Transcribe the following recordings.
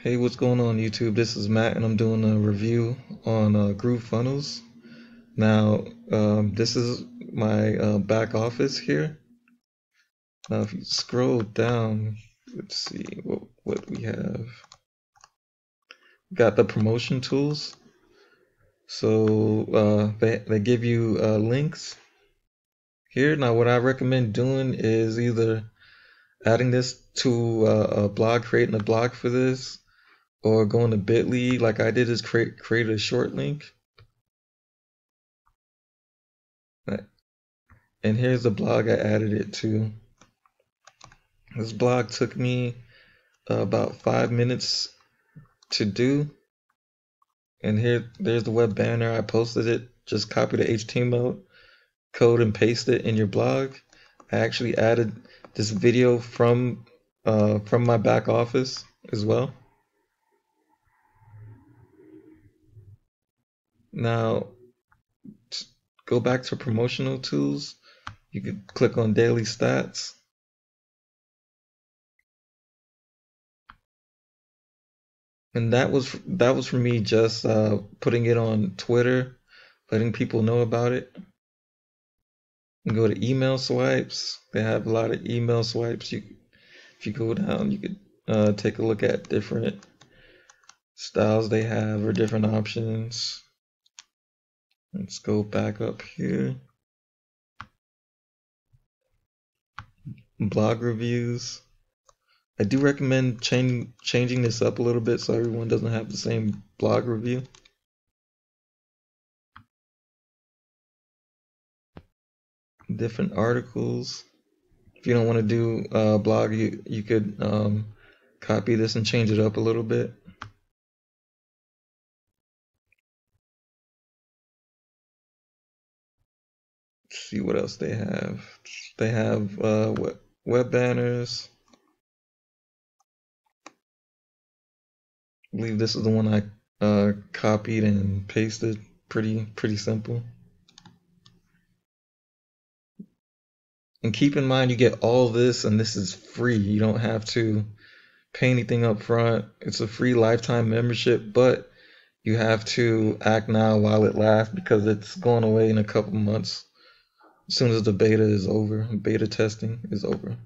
Hey, what's going on YouTube? This is Matt and I'm doing a review on Groovefunnels. Now, this is my back office here. Now, if you scroll down, let's see what we have. Got the promotion tools. So they give you links here. Now, what I recommend doing is either adding this to a blog, creating a blog for this, or going to bit.ly like I did is create a short link. And here's the blog I added it to. This blog took me about 5 minutes to do. And there's the web banner. I posted it. Just copy the HTML code and paste it in your blog. I actually added this video from my back office as well. Now, go back to promotional tools. You could click on daily stats. And that was for me just putting it on Twitter, letting people know about it. And go to email swipes. They have a lot of email swipes. If you go down, you could take a look at different styles they have or different options. Let's go back up here. Blog reviews. I do recommend changing this up a little bit so everyone doesn't have the same blog review. Different articles. If you don't want to do a blog, you could copy this and change it up a little bit. Let's see what else they have. They have web banners. I believe this is the one I copied and pasted. Pretty simple. And keep in mind, you get all this, and this is free. You don't have to pay anything up front. It's a free lifetime membership, but you have to act now while it lasts because it's going away in a couple months. As soon as the beta is over, beta testing is over.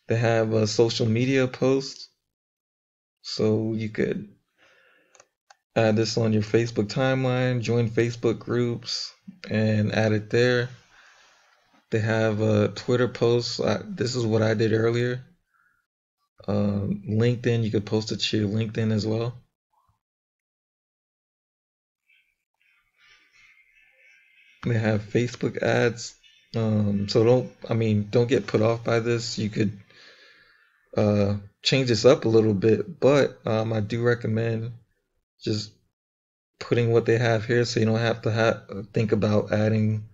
They have a social media post, so you could add this on your Facebook timeline, join Facebook groups, and add it there. They have a Twitter post. This is what I did earlier. LinkedIn, you could post it to your LinkedIn as well. They have Facebook ads. So don't get put off by this. You could change this up a little bit, but I do recommend just putting what they have here so you don't have to think about adding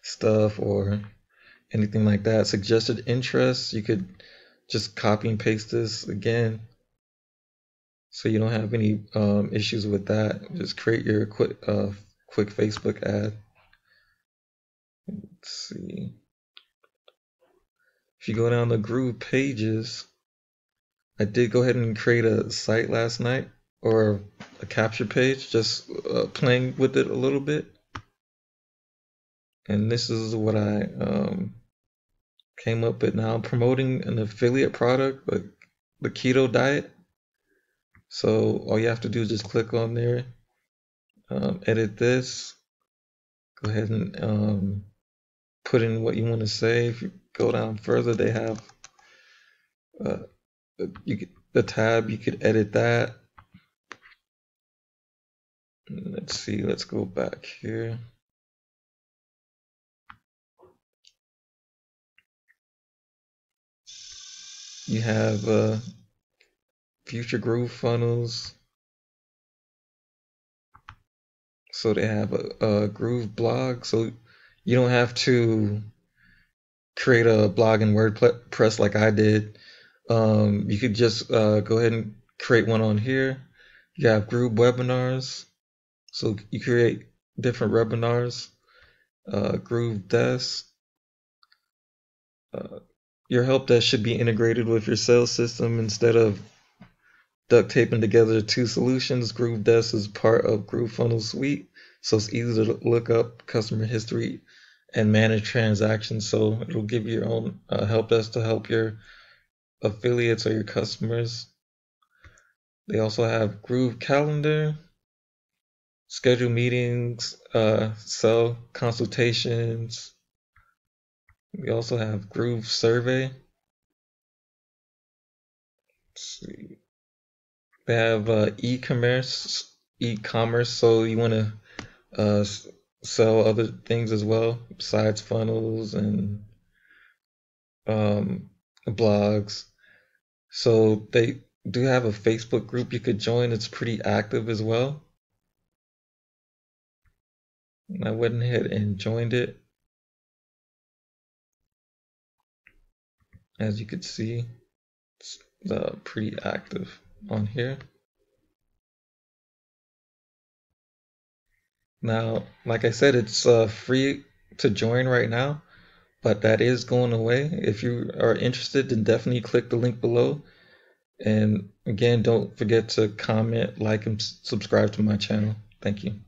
stuff or anything like that. Suggested interests, you could just copy and paste this again so you don't have any issues with that. Just create your quick Facebook ad. Let's see. If you go down the Groove pages, I did go ahead and create a site last night, or a capture page, just playing with it a little bit. And this is what I came up with. Now I'm promoting an affiliate product, like the keto diet. So all you have to do is just click on there, edit this, go ahead and put in what you want to say. If you go down further, they have the tab, you could edit that. Let's see, let's go back here. You have future Groovefunnels. So they have a Groove blog, so you don't have to create a blog in WordPress like I did. You could just go ahead and create one on here. You have Groove webinars, so you create different webinars. Groove Desk, your help desk should be integrated with your sales system instead of duct taping together two solutions. Groovedesk is part of Groovefunnels suite, so it's easy to look up customer history and manage transactions. So it'll give you your own help desk to help your affiliates or your customers. They also have Groove Calendar, schedule meetings, sell consultations. We also have Groove Survey. Let's see. They have e-commerce, so you want to sell other things as well besides funnels and blogs. So they do have a Facebook group you could join. It's pretty active as well. And I went ahead and joined it. As you could see, it's pretty active on here. Now, like I said, it's free to join right now, but that is going away. If you are interested, then definitely click the link below. And again, don't forget to comment, like, and subscribe to my channel. Thank you.